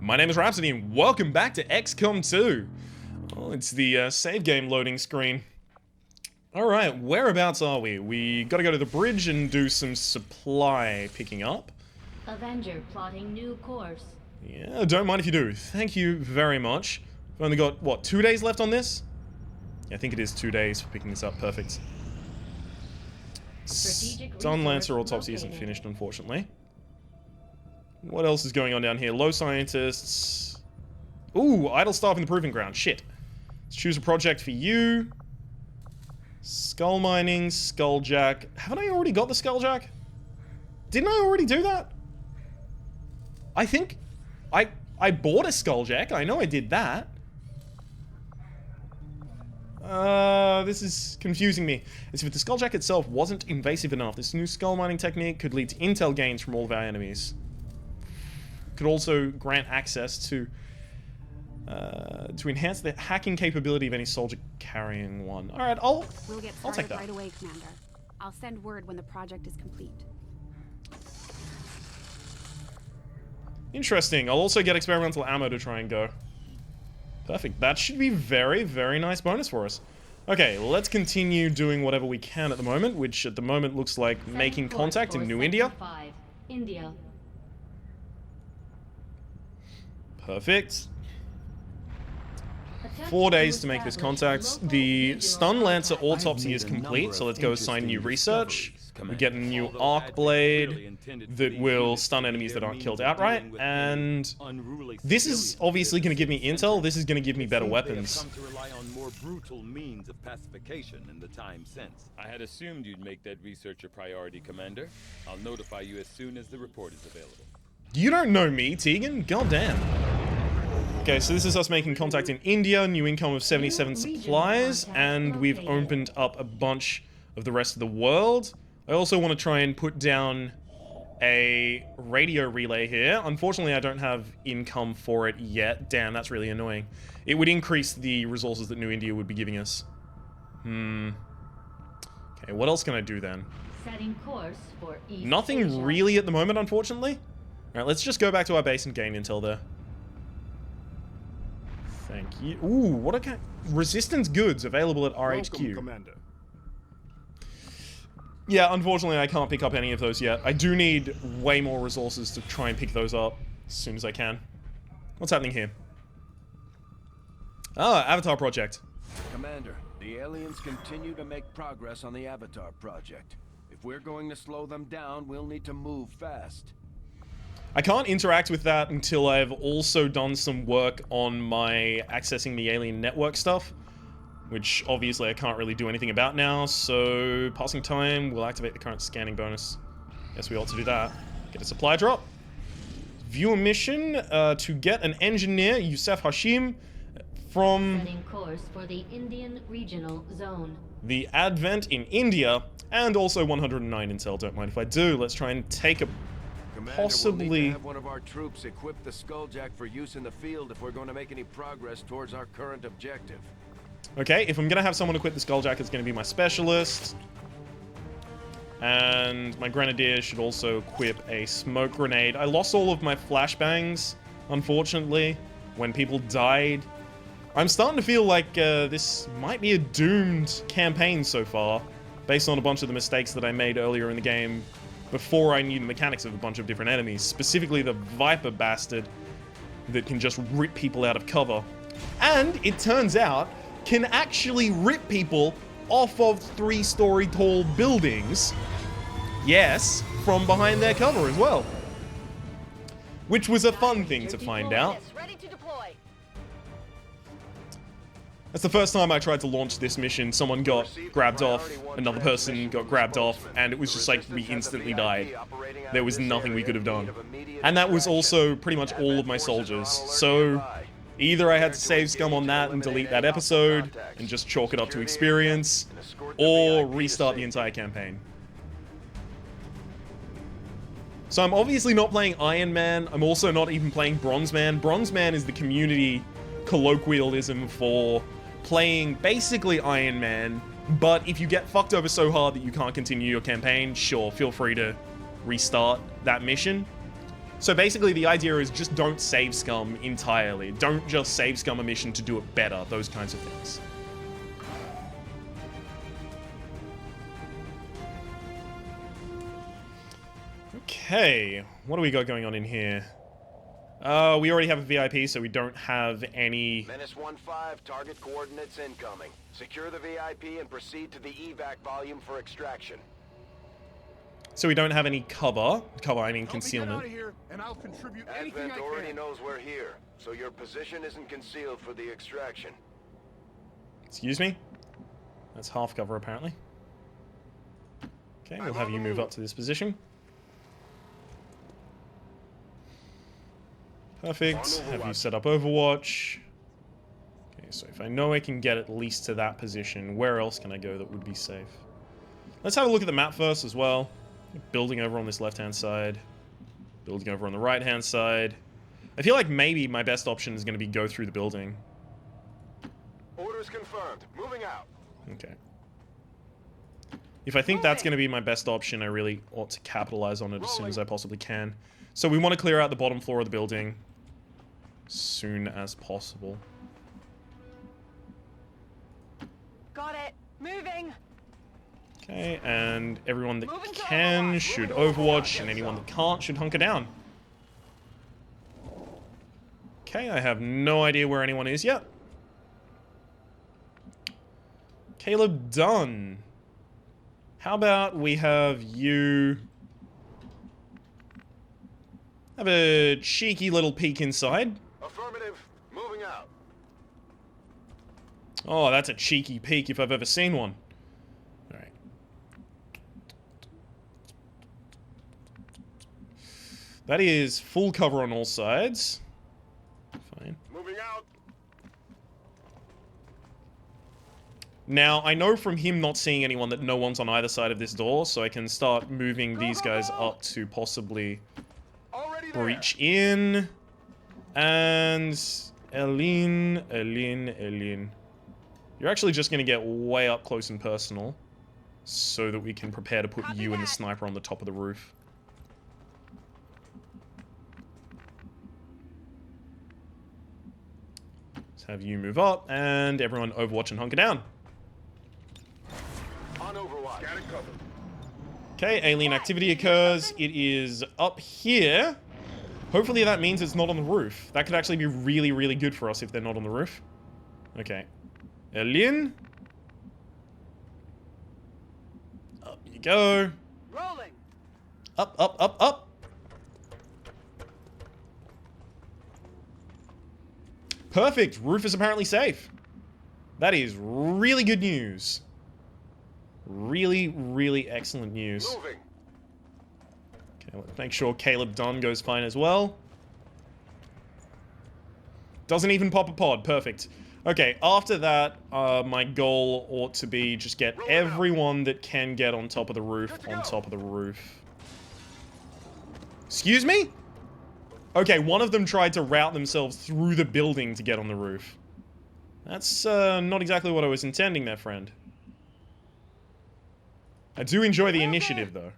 My name is Rhapsody and welcome back to XCOM 2. Oh, it's the save game loading screen. Alright, whereabouts are we? We gotta go to the bridge and do some supply picking up. Avenger plotting new course. Yeah, don't mind if you do. Thank you very much. We've only got, what, 2 days left on this? Yeah, I think it is 2 days for picking this up. Perfect. Stun Lancer Autopsy isn't finished, unfortunately. What else is going on down here? Low Scientists. Ooh, Idle Staff in the Proving Ground. Shit. Let's choose a project for you. Skull Mining, Skulljack. Haven't I already got the Skulljack? Didn't I already do that? I think I bought a Skulljack. I know I did that. This is confusing me. As if the Skulljack itself wasn't invasive enough, this new skull mining technique could lead to intel gains from all of our enemies. Could also grant access to enhance the hacking capability of any soldier carrying one. All right, I'll take that right away, Commander. I'll send word when the project is complete. Interesting. I'll also get experimental ammo to try and go. Perfect. That should be very, very nice bonus for us. Okay, let's continue doing whatever we can at the moment, which at the moment looks like making contact in New India. India. Perfect. 4 days to make this contact. The Stun Lancer Autopsy is complete, so let's go assign new research. We get a new Arc Blade that will stun enemies that aren't killed outright, and this is obviously going to give me intel. This is going to give me better weapons. Come to rely on more brutal means of pacification in the time since. I had assumed you'd make that research a priority, Commander. I'll notify you as soon as the report is available. You don't know me, Tegan. Goddamn. Okay, so this is us making contact in India, new income of 77 supplies, and we've opened up a bunch of the rest of the world. I also want to try and put down a radio relay here. Unfortunately, I don't have income for it yet. Damn, that's really annoying. It would increase the resources that New India would be giving us. Okay, what else can I do then? Setting course for East Nothing Asia. really at the moment, unfortunately. Alright, let's just go back to our base and gain intel there. Thank you. Ooh, what a kind... Resistance goods available at RHQ. Welcome, Commander. Yeah, unfortunately, I can't pick up any of those yet. I do need way more resources to try and pick those up as soon as I can. What's happening here? Ah, Avatar Project. Commander, the aliens continue to make progress on the Avatar Project. If we're going to slow them down, we'll need to move fast. I can't interact with that until I've also done some work on my accessing the alien network stuff, which obviously I can't really do anything about now, so passing time will activate the current scanning bonus. Guess we ought to do that. Get a supply drop. View a mission to get an engineer, Yusuf Hashim, from Setting course for the Indian regional zone. the Advent in India, and also 109 intel. Don't mind if I do. Let's try and take a Commander, possibly... we'll need to have one of our troops equip the Skulljack for use in the field if we're going to make any progress towards our current objective. Okay, if I'm gonna have someone equip the Skulljack, it's gonna be my specialist. And my Grenadier should also equip a smoke grenade. I lost all of my flashbangs, unfortunately, when people died. I'm starting to feel like this might be a doomed campaign so far, based on a bunch of the mistakes that I made earlier in the game before I knew the mechanics of a bunch of different enemies, specifically the Viper bastard that can just rip people out of cover. And it turns out, can actually rip people off of 3-story tall buildings. Yes, from behind their cover as well. Which was a fun thing to find out. Ready to deploy. That's the first time I tried to launch this mission. Someone got grabbed off, another person got grabbed off, and it was just like we instantly died. There was nothing we could have done. And that was also pretty much all of my soldiers. So either I had to save scum on that and delete that episode and just chalk it up to experience, or restart the entire campaign. So I'm obviously not playing Iron Man. I'm also not even playing Bronze Man. Bronze Man is the community colloquialism for playing basically Iron Man, but if you get fucked over so hard that you can't continue your campaign, sure, feel free to restart that mission. So basically the idea is just don't save scum entirely. Don't just save scum a mission to do it better, those kinds of things. Okay, what do we got going on in here? We already have a VIP, so we don't have any... Menace 1-5, target coordinates incoming. Secure the VIP and proceed to the evac volume for extraction. So we don't have any cover. Cover, I mean concealment. Advent already knows we're here, so your position isn't concealed for the extraction. Excuse me? That's half cover, apparently. Okay, we'll have you move up to this position. Perfect. Have you set up Overwatch. Okay, so if I know I can get at least to that position, where else can I go that would be safe? Let's have a look at the map first as well. Building over on this left-hand side. Building over on the right-hand side. I feel like maybe my best option is going to be go through the building. Orders confirmed. Moving out. Okay. If I think that's going to be my best option, I really ought to capitalize on it as soon as I possibly can. So we want to clear out the bottom floor of the building as soon as possible. Got it. Moving. Okay, and everyone that can should Overwatch, and anyone that can't should hunker down. Okay, I have no idea where anyone is yet. Caleb, done. How about we have you... have a cheeky little peek inside. Affirmative. Moving out. Oh, that's a cheeky peek if I've ever seen one. Alright. That is full cover on all sides. Fine. Moving out. Now, I know from him not seeing anyone that no one's on either side of this door, so I can start moving these guys up to possibly breach in. And Eileen. You're actually just going to get way up close and personal so that we can prepare to put you and the sniper on the top of the roof. Let's have you move up and everyone Overwatch and hunker down. On Overwatch. Got it covered. Okay, alien activity occurs. It is up here. Hopefully that means it's not on the roof. That could actually be really, really good for us if they're not on the roof. Okay. Alien. Up you go. Rolling. Up, up, up, up. Perfect. Roof is apparently safe. That is really good news. Really, really excellent news. Moving. Okay, let's make sure Caleb Dunn goes fine as well. Doesn't even pop a pod. Perfect. Okay, after that, my goal ought to be just get everyone that can get on top of the roof on top of the roof. Excuse me? Okay, one of them tried to route themselves through the building to get on the roof. That's not exactly what I was intending there, friend. I do enjoy the initiative, though.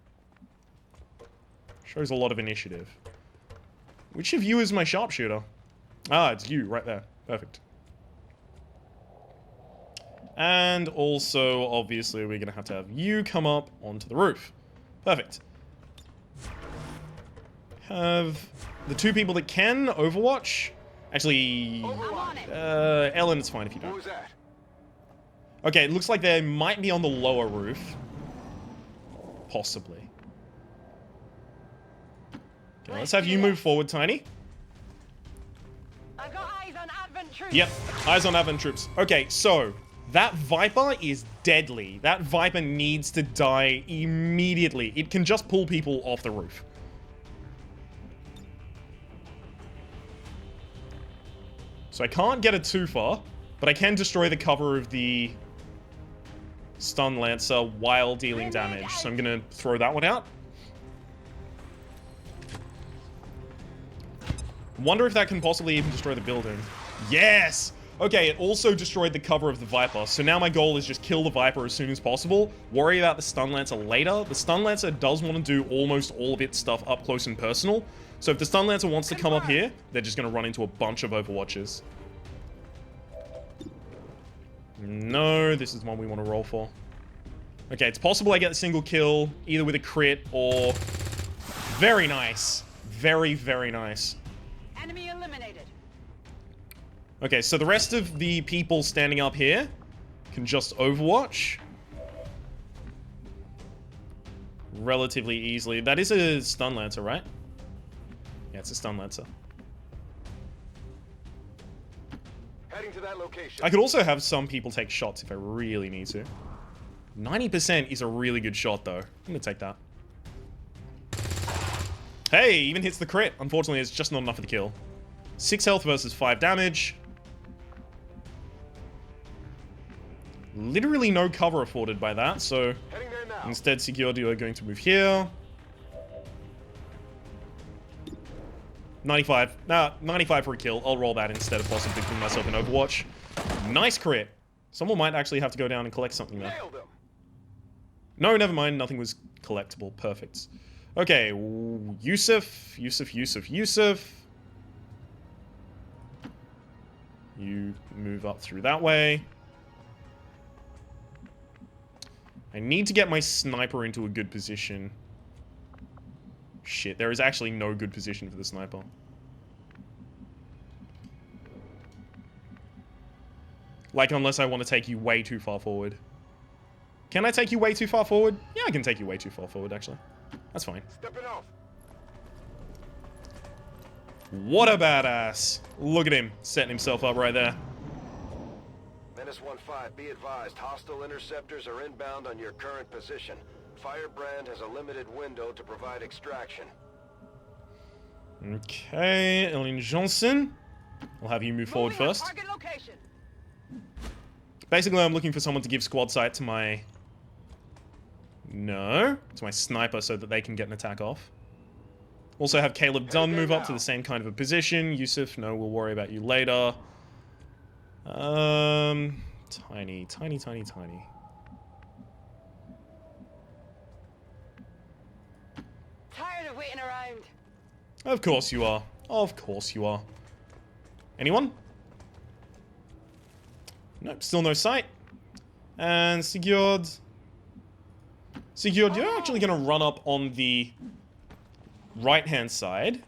Shows a lot of initiative. Which of you is my sharpshooter? Ah, it's you, right there. Perfect. And also, obviously, we're going to have you come up onto the roof. Perfect. Have the two people that can Overwatch. Actually, Ellen, it's fine if you don't. Who's that? Okay, it looks like they might be on the lower roof. Possibly. Okay, let's have you move forward, Tiny. I've got eyes on Advent troops. Yep, eyes on Advent troops. Okay, so that Viper is deadly. That Viper needs to die immediately. It can just pull people off the roof. So I can't get it too far, but I can destroy the cover of the Stun Lancer while dealing damage. So I'm going to throw that one out. Wonder if that can possibly even destroy the building. Yes! Okay, it also destroyed the cover of the Viper, so now my goal is just kill the Viper as soon as possible, worry about the Stun Lancer later. The Stun Lancer does want to do almost all of its stuff up close and personal, so if the Stun Lancer wants to come up here, they're just going to run into a bunch of Overwatchers. No, this is one we want to roll for. Okay, it's possible I get a single kill, either with a crit or... Very nice. Very, very nice. Enemy eliminated. Okay, so the rest of the people standing up here can just Overwatch relatively easily. That is a Stun Lancer, right? Yeah, it's a Stun Lancer. Heading to that location. I could also have some people take shots if I really need to. 90% is a really good shot, though. I'm gonna take that. Hey, even hits the crit. Unfortunately, it's just not enough for the kill. 6 health versus 5 damage. Literally no cover afforded by that, so Heading there now. instead Security are going to move here. 95. Nah, 95 for a kill. I'll roll that instead of possibly putting myself in Overwatch. Nice crit. Someone might actually have to go down and collect something there. Nailed him. No, never mind. Nothing was collectible. Perfect. Okay, Yusuf. You move up through that way. I need to get my sniper into a good position. Shit, there is actually no good position for the sniper. Like, unless I want to take you way too far forward. Can I take you way too far forward? Yeah, I can take you way too far forward, actually. That's fine. Stepping off. What a badass. Look at him, setting himself up right there. Menace 1-5, be advised, hostile interceptors are inbound on your current position. Firebrand has a limited window to provide extraction. Okay, Ellen Johnson. I'll have you move forward Moving on first. target location. Basically, I'm looking for someone to give squad sight to my... No, to my sniper so that they can get an attack off. Also have Caleb Dunn move up to the same kind of a position. Yusuf, no, we'll worry about you later. Tiny. Tired of waiting around. Of course you are. Of course you are. Anyone? Nope, still no sight. And Sigurd. Sigurd, you're actually going to run up on the right-hand side.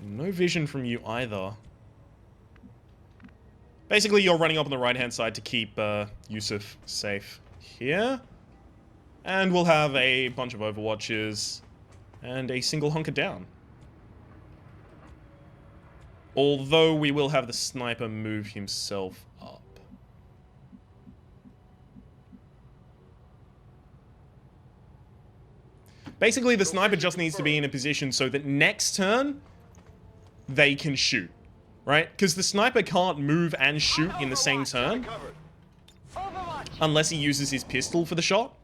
No vision from you either. Basically, you're running up on the right-hand side to keep Yusuf safe here. And we'll have a bunch of Overwatches and a single hunker down. Although we will have the sniper move himself up. Basically, the sniper just needs to be in a position so that next turn, they can shoot. Right? Because the sniper can't move and shoot in the same turn. Overwatch. Unless he uses his pistol for the shot.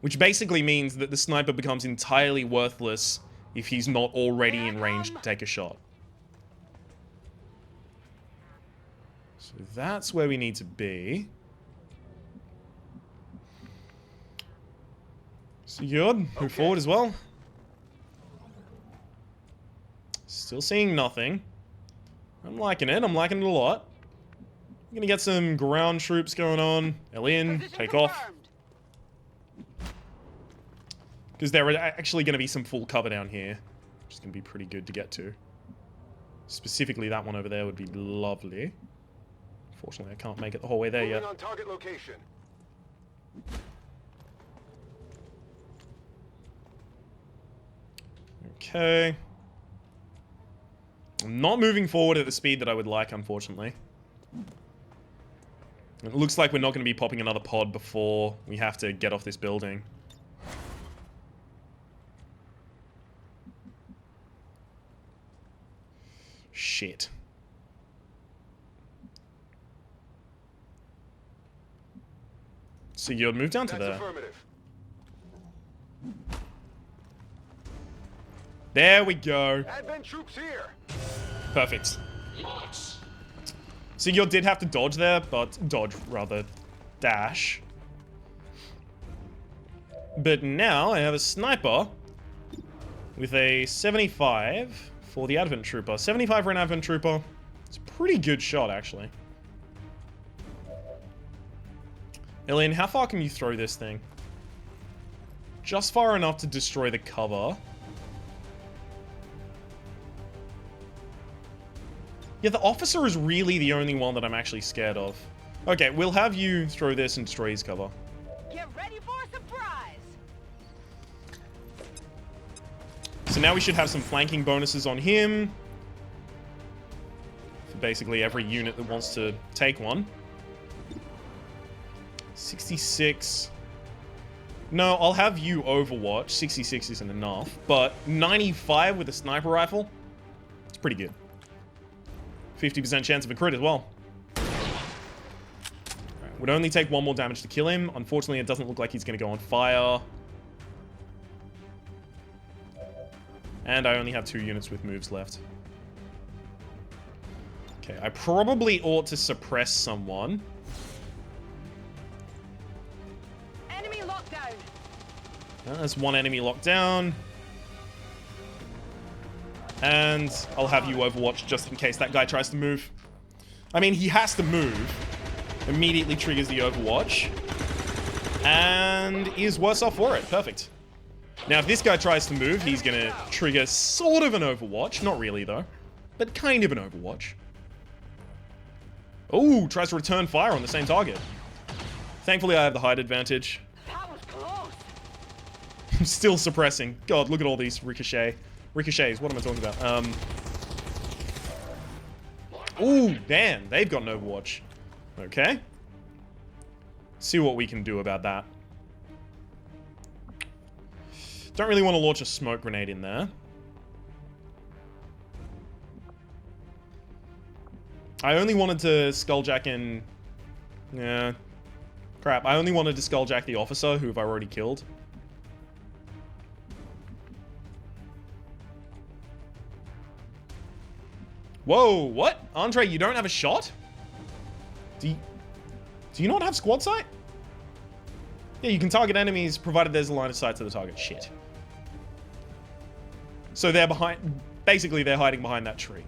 Which basically means that the sniper becomes entirely worthless if he's not already in range to take a shot. So that's where we need to be. Sigurd, move forward as well. Still seeing nothing. I'm liking it. I'm liking it a lot. I'm gonna get some ground troops going on. Alien, Position take off. confirmed. Because there are actually going to be some full cover down here. Which is going to be pretty good to get to. Specifically, that one over there would be lovely. Unfortunately, I can't make it the whole way there yet. Moving on target location. Okay. I'm not moving forward at the speed that I would like, unfortunately. It looks like we're not going to be popping another pod before we have to get off this building. Shit. So you'll move down to That's there. affirmative. There we go. Advent troops here. Perfect. So you did have to dodge there, but dash. But now I have a sniper with a 75 for the Advent Trooper. 75 for an Advent Trooper. It's a pretty good shot, actually. Alien, how far can you throw this thing? Just far enough to destroy the cover. Yeah, the officer is really the only one that I'm actually scared of. Okay, we'll have you throw this and destroy his cover. Get ready for a surprise! So now we should have some flanking bonuses on him. For basically every unit that wants to take one. 66. No, I'll have you Overwatch. 66 isn't enough. But 95 with a sniper rifle, it's pretty good. 50% chance of a crit as well. Right, would only take 1 more damage to kill him. Unfortunately, it doesn't look like he's going to go on fire. And I only have 2 units with moves left. Okay, I probably ought to suppress someone. Enemy lockdown! There's 1 enemy locked down. And I'll have you Overwatch just in case that guy tries to move. I mean, he has to move. Immediately triggers the Overwatch. And is worse off for it. Perfect. Now, if this guy tries to move, he's going to trigger sort of an Overwatch. Not really, though. But kind of an Overwatch. Oh, tries to return fire on the same target. Thankfully, I have the height advantage. That was close! I'm still suppressing. God, look at all these ricochets. What am I talking about? Ooh, damn. They've got an Overwatch. Okay. See what we can do about that. Don't really want to launch a smoke grenade in there. I only wanted to skulljack in... Yeah. Crap. I only wanted to skulljack the officer, who I've already killed. Whoa, what? Andre, you don't have a shot? Do you not have squad sight? Yeah, you can target enemies provided there's a line of sight to the target. Shit. So they're behind... Basically, they're hiding behind that tree.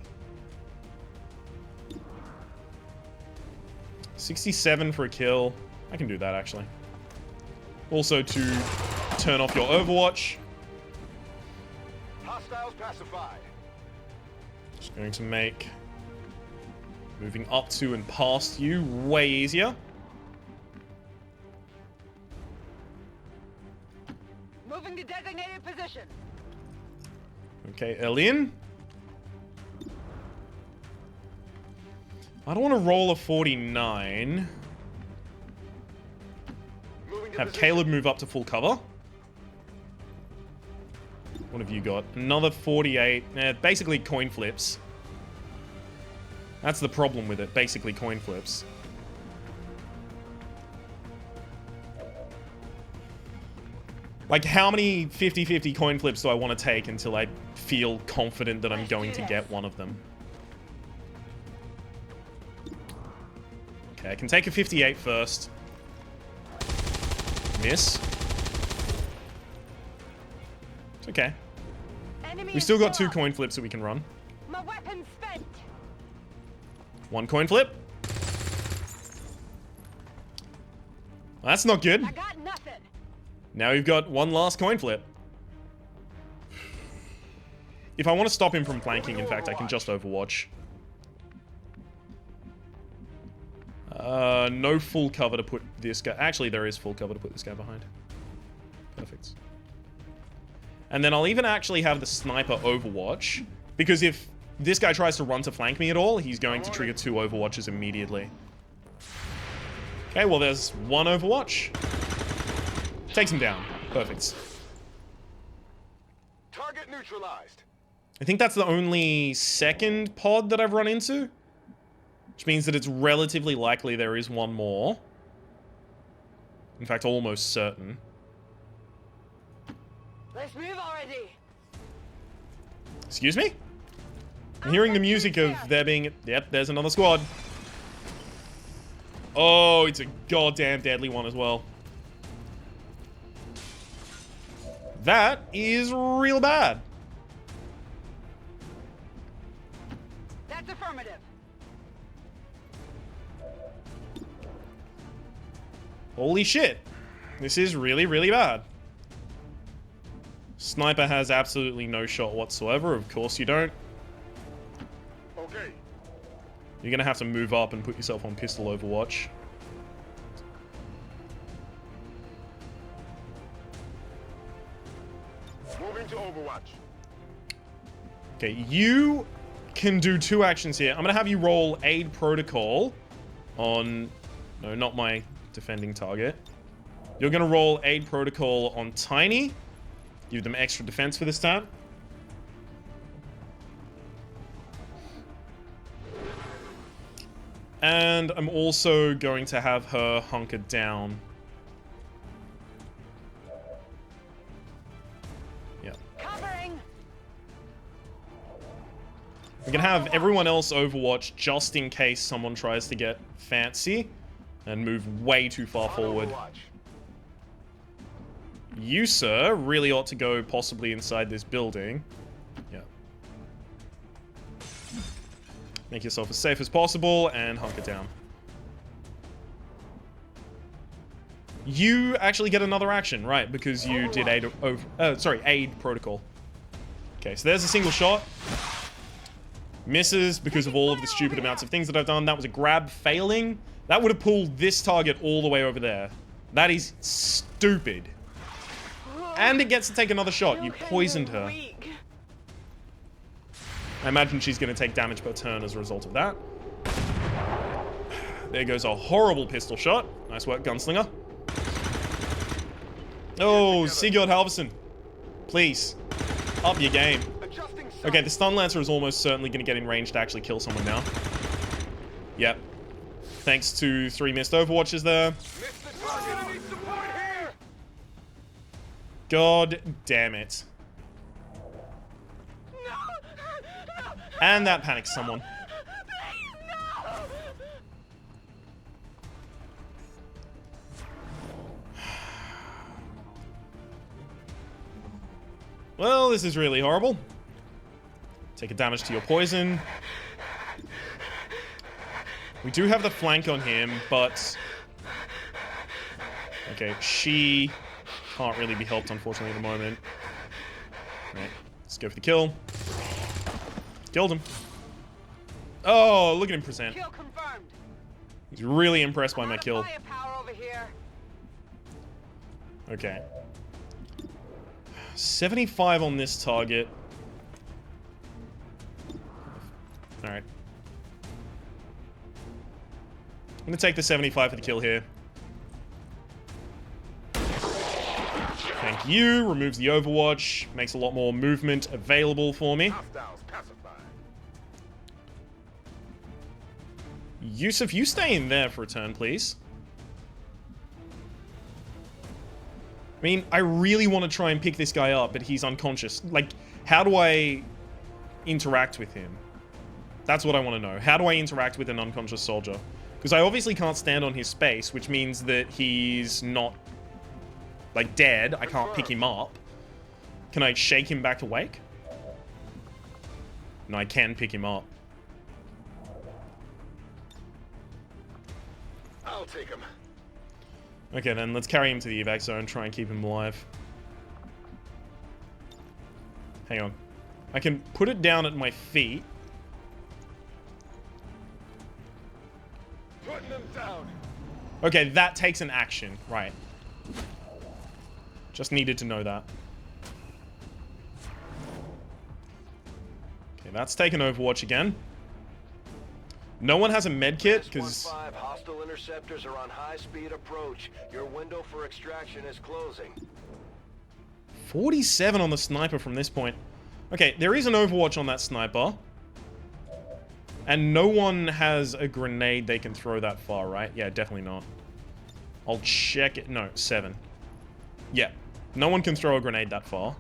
67 for a kill. I can do that, actually. Also to turn off your Overwatch. Hostiles pacified. Just going to make moving up to and past you way easier. Moving to designated position. Okay, Alien. I don't want to roll a 49. Have Caleb move up to full cover. What have you got? Another 48. Basically coin flips. That's the problem with it. Basically coin flips. Like, how many 50-50 coin flips do I want to take until I feel confident that I'm going to get one of them? Okay, I can take a 58 first. Miss. It's okay. We still got 2 coin flips that we can run. My weapon's spent. 1 coin flip. Well, that's not good. I got nothing. Now we've got 1 last coin flip. If I want to stop him from flanking, in fact, I can just Overwatch. No full cover to put this guy... Actually, there is full cover to put this guy behind. Perfect. And then I'll even actually have the sniper Overwatch. Because if this guy tries to run to flank me at all, he's going to trigger 2 Overwatches immediately. Okay, well, there's 1 Overwatch. Takes him down. Perfect. Target neutralized. I think that's the only second pod that I've run into. Which means that it's relatively likely there is 1 more. In fact, almost certain. Let's move already. Excuse me? I'm hearing the music of there being... Yep, there's another squad. Oh, it's a goddamn deadly one as well. That is real bad. That's affirmative. Holy shit. This is really, really bad. Sniper has absolutely no shot whatsoever. Of course you don't. Okay. You're gonna have to move up and put yourself on pistol overwatch. Moving to Overwatch. Okay, you can do two actions here. I'm gonna have you roll aid protocol on... No, not my defending target. You're gonna roll aid protocol on Tiny. Give them extra defense for this time. And I'm also going to have her hunkered down. Yeah. Covering. We can have everyone else overwatch just in case someone tries to get fancy and move way too far forward. Overwatch. You, sir, really ought to go possibly inside this building. Yeah. Make yourself as safe as possible and hunker down. You actually get another action, right? Because you did aid protocol. Okay, so there's a single shot. Misses because of all of the stupid amounts of things that I've done. That was a grab failing. That would have pulled this target all the way over there. That is stupid. And it gets to take another shot. You poisoned her. I imagine she's going to take damage per turn as a result of that. There goes a horrible pistol shot. Nice work, gunslinger. Oh, Sigurd Halverson. Please, up your game. Okay, the stun lancer is almost certainly going to get in range to actually kill someone now. Yep. Thanks to 3 missed overwatches there. God damn it. And that panics someone. Well, this is really horrible. Take a damage to your poison. We do have the flank on him, but... Okay, she can't really be helped, unfortunately, at the moment. Right, let's go for the kill. Killed him. Oh, look at him present. Kill confirmed. He's really impressed by my kill. Firepower over here. Okay. 75 on this target. Alright. I'm gonna take the 75 for the kill here. Thank you. Removes the overwatch. Makes a lot more movement available for me. Yusuf, you stay in there for a turn, please. I mean, I really want to try and pick this guy up, but he's unconscious. Like, how do I interact with him? That's what I want to know. How do I interact with an unconscious soldier? Because I obviously can't stand on his space, which means that he's not, like, dead. I can't pick him up. Can I shake him back to wake? No, I can pick him up. I'll take him. Okay, then let's carry him to the evac zone, try and keep him alive. Hang on. I can put it down at my feet. Putting them down. Okay, that takes an action. Right. Just needed to know that. Okay, that's taken Overwatch again. No one has a med kit, because... Hostile interceptors are on high-speed approach. Your window for extraction is closing. 47 on the sniper from this point. Okay, there is an Overwatch on that sniper. And no one has a grenade they can throw that far, right? Yeah, definitely not. I'll check it. No, 7. Yeah, no one can throw a grenade that far.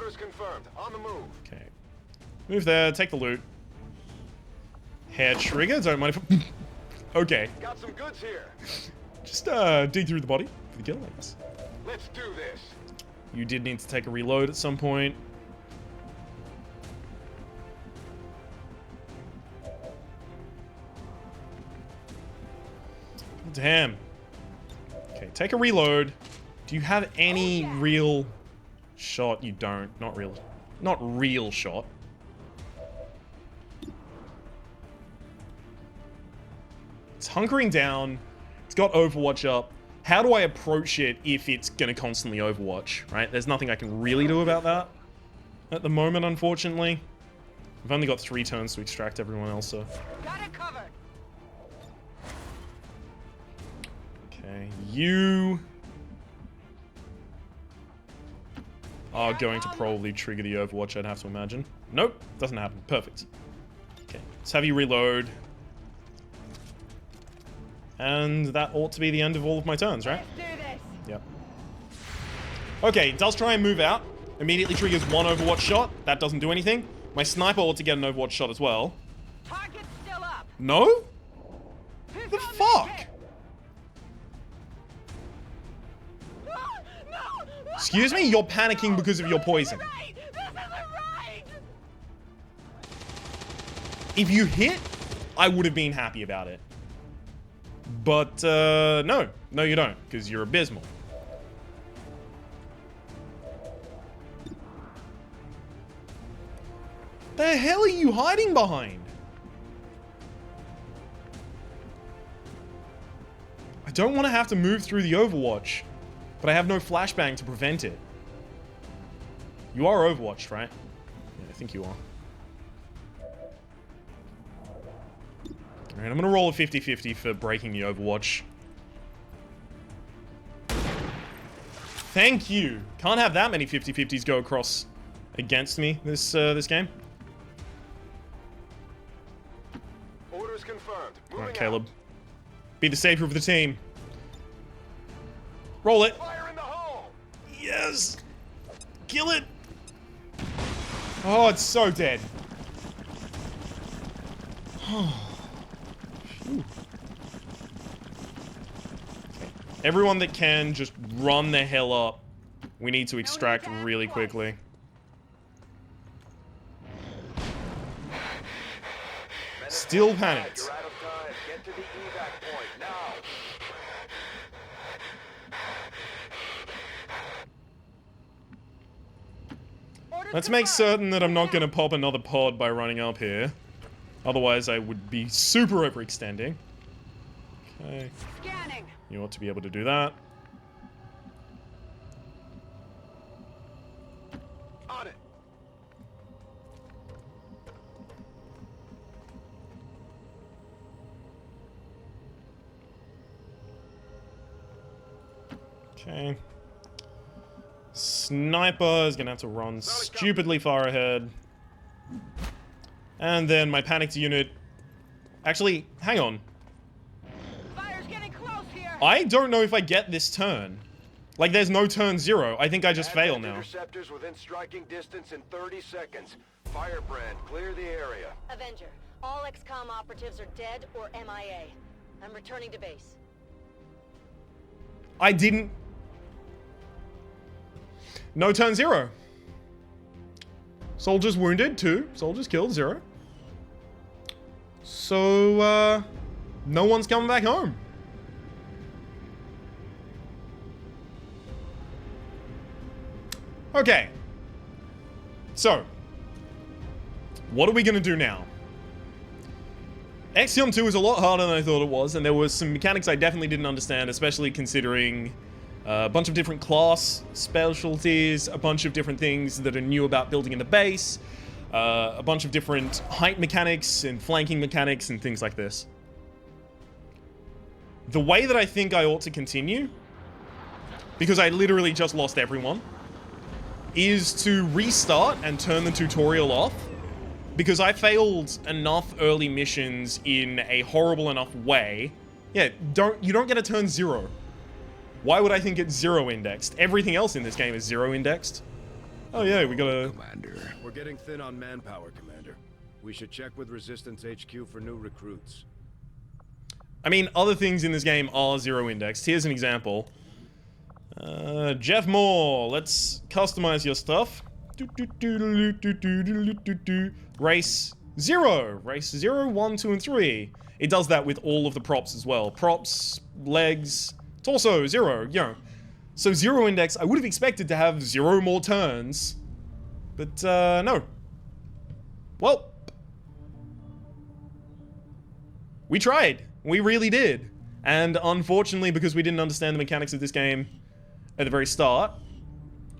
Orders confirmed. On the move. Okay. Move there, take the loot. Hair trigger, don't mind if... Okay. Got some goods here. Just dig through the body for the kill, I guess. Let's do this. You did need to take a reload at some point. Damn. Okay, take a reload. Do you have any real shot? You don't. Not real. Not real shot. It's hunkering down. It's got Overwatch up. How do I approach it if it's going to constantly Overwatch, right? There's nothing I can really do about that at the moment, unfortunately. I've only got 3 turns to extract everyone else, so... Got it covered. Okay, you... are going to probably trigger the Overwatch, I'd have to imagine. Nope, doesn't happen. Perfect. Okay, let's have you reload. And that ought to be the end of all of my turns, right? Let's do this. Yep. Okay, it does try and move out. Immediately triggers 1 Overwatch shot. That doesn't do anything. My sniper ought to get an Overwatch shot as well. Target's still up. No? The fuck? No! Excuse me? You're panicking because of your poison. Right! This isn't right! If you hit, I would have been happy about it. But, no. No, you don't, because you're abysmal. The hell are you hiding behind? I don't want to have to move through the Overwatch, but I have no flashbang to prevent it. You are Overwatched, right? Yeah, I think you are. Alright, I'm gonna roll a 50-50 for breaking the Overwatch. Thank you! Can't have that many 50-50s go across against me this game. Orders confirmed. Alright, Moving Caleb. Be the savior of the team. Roll it! out. Fire in the hole! Yes! Kill it! Oh, it's so dead. Everyone that can, just run the hell up. We need to extract really quickly. Still panicked. You're out of time. Get to the evac point now. Orders Let's make confirmed. certain that I'm not going to pop another pod by running up here. Otherwise, I would be super overextending. Okay. Scanning. You ought to be able to do that. On it. Okay. Sniper is gonna have to run stupidly far ahead. And then my panicked unit... Actually, hang on. Fire's getting close here. I don't know if I get this turn. Like, there's no turn 0. I think I just fail Advent now. Interceptors within striking distance in 30 seconds. Firebrand, clear the area. Avenger, all XCOM operatives are dead or MIA. I'm returning to base. I didn't... No turn 0. Soldiers wounded, 2. Soldiers killed, 0. So, no one's coming back home. Okay. So, what are we gonna do now? XCOM 2 is a lot harder than I thought it was, and there were some mechanics I definitely didn't understand, especially considering a bunch of different class specialties, a bunch of different things that are new about building in the base, a bunch of different height mechanics and flanking mechanics and things like this. The way that I think I ought to continue, because I literally just lost everyone, is to restart and turn the tutorial off, because I failed enough early missions in a horrible enough way. Yeah, you don't get a turn 0. Why would I think it's 0 indexed? Everything else in this game is 0 indexed. Oh yeah, we gotta... Commander. We're getting thin on manpower, Commander. We should check with Resistance HQ for new recruits. I mean, other things in this game are zero indexed. Here's an example. Jeff Moore, let's customize your stuff. Race 0. Race 0, 1, 2, and 3. It does that with all of the props as well. Props, legs, torso, 0, you know. So 0 index, I would have expected to have 0 more turns. But, no. Well. We tried. We really did. And unfortunately, because we didn't understand the mechanics of this game at the very start,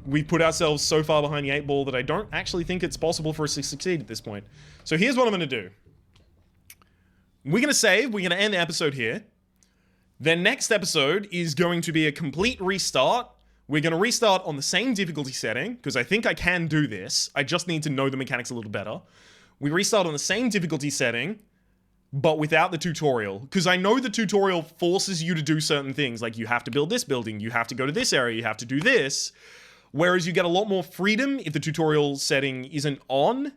we put ourselves so far behind the 8 ball that I don't actually think it's possible for us to succeed at this point. So here's what I'm going to do. We're going to save. We're going to end the episode here. The next episode is going to be a complete restart. We're going to restart on the same difficulty setting, because I think I can do this. I just need to know the mechanics a little better. We restart on the same difficulty setting, but without the tutorial. Because I know the tutorial forces you to do certain things, like you have to build this building, you have to go to this area, you have to do this. Whereas you get a lot more freedom if the tutorial setting isn't on.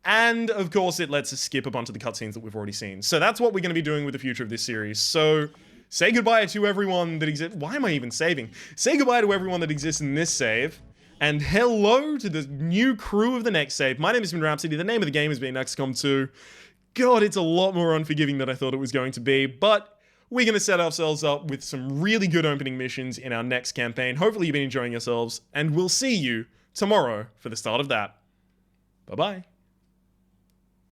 And, of course, it lets us skip a bunch of the cutscenes that we've already seen. So that's what we're going to be doing with the future of this series. So, say goodbye to everyone that exists. Why am I even saving? Say goodbye to everyone that exists in this save. And hello to the new crew of the next save. My name has been Rhapsody. The name of the game has been XCOM 2. God, it's a lot more unforgiving than I thought it was going to be. But we're going to set ourselves up with some really good opening missions in our next campaign. Hopefully you've been enjoying yourselves. And we'll see you tomorrow for the start of that. Bye-bye.